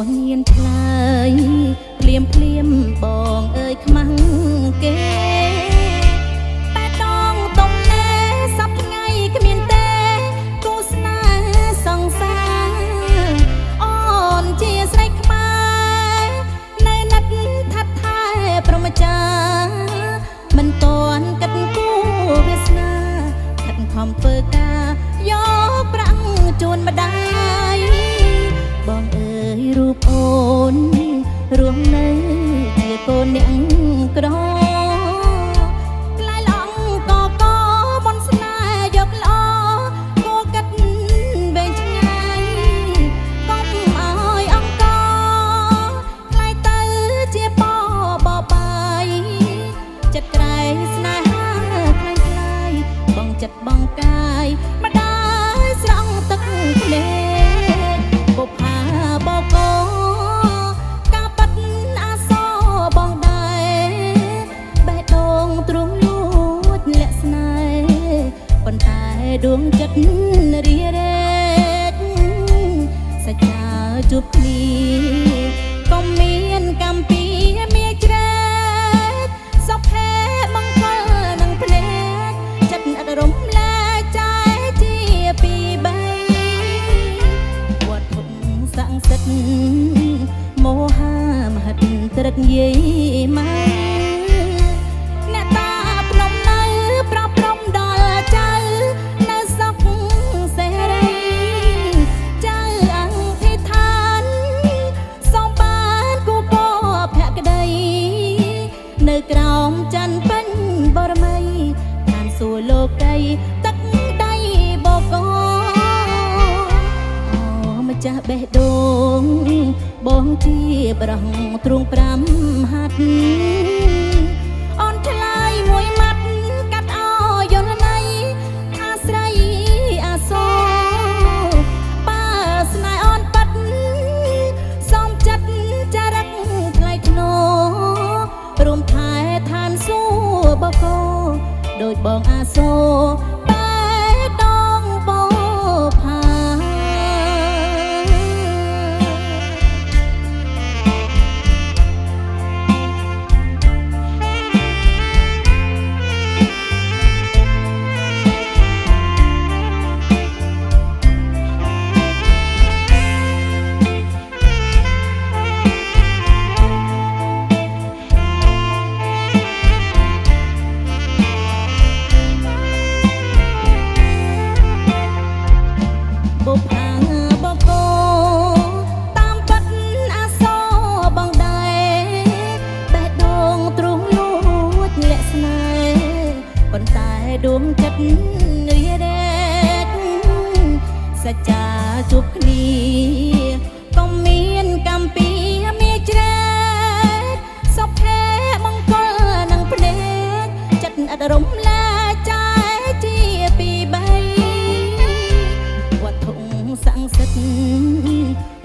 នញៀនឆ្លើយភ្លាមភ្លាមបងអើយខ្មាំងគេតែដងទុំណែសប្ថ្ងៃគ្មានទេគូស្នេហ៍សង្សារអូនជាស្រីខ្មែរនៅណាត់ថាត់ថែប្រមចាមិនតន់កាត់គូវាសនាខិតខំធ្វើការយកប្រាំងជូនម្ដាយបងអើយរូបអូនរួមនៅជាកូនអ្នកក្រក្លាយឡងកកបនស្នេហ៍យកល្អគួរកាត់វែងឆ្ងាយកុំឲ្យអង្គក្លាយទៅជាបបាយចិត្តក្រែងស្នេហាខ្លាំងខ្លាយបងចិត្តបងកាយម្ដាយស្រង់ទឹកភ្នែកបុប្ផាបកការប៉ັດអាសបងដែរបេះដូងទ្រង់លួចលាក់ស្នេហ៍ប៉ុន្តែដួងចិត្តរារែកសច្ចាជួបគ្នាក៏មានកម្មពីមាច្រែកសុភេមង្គលនឹងភ្នែកចិត្តអត់រំលែកចាយជាពីបីវត្តស័ក្តិសិទ្ធិមោហាមហិតត្រឹកយាយម៉ែអ្នកតាភ្នំនៅប្រព្រំដល់ចៅនៅសុខសេរីចៅអង្គិឋានសូមបានគូកភក្តីនៅក្រោមច័ន្ទពេញបរមីឋានសួគ៌លោកីទឹកដៃបកអូម្ចាស់បេះដូងបងជាប្រងទ្រង់5ហាត់អូនឆ្លើយមួយម៉ាត់កាត់អោយល់ណៃថាស្រីអាសូរបើស្នេហ៍អូនប៉ັດសំចិត្តចរិតថ្លៃថ្នូររួមថែឋានសួគ៌បកដូចបងអាសូរតែដងបោផាបុប្ផាបកតាមប៉ັດអាសបងដែរបេះដូងទ្រង់លួចលាក់ស្នេហ៍ប៉ុន្តែដួងចិត្តរារែកសច្ចាជួបគ្នាក៏មានកម្មពីមាច្រែកសុភេមង្គលនឹងភ្នែកចិត្តអត់រំលែកចាយជាពីបីវត្ថុស័ក្តិសិទ្ធិ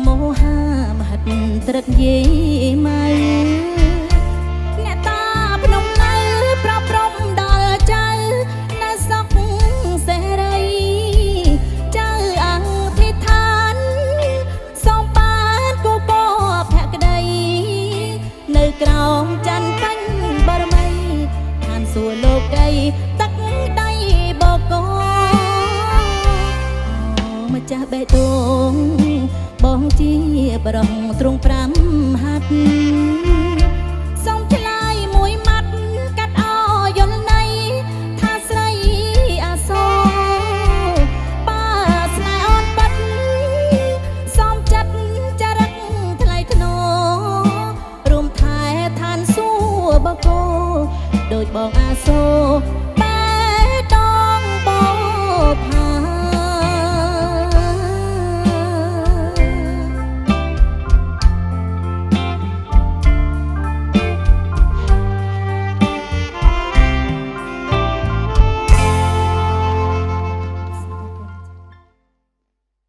មោហាមហិតត្រឹកយាយម៉ៅអ្នកតាភ្នំនៅប្រព្រំដល់ចៅនៅសុខសេរីចៅអង្គិឋានសូមបានគូកភក្តីនៅក្រោមច័ន្ទពេញបរមីឋានសួគ៌លោកីទឹកដៃបកអូម្ចាស់បេះដូងបងជាប្រងទ្រង់5ហាត់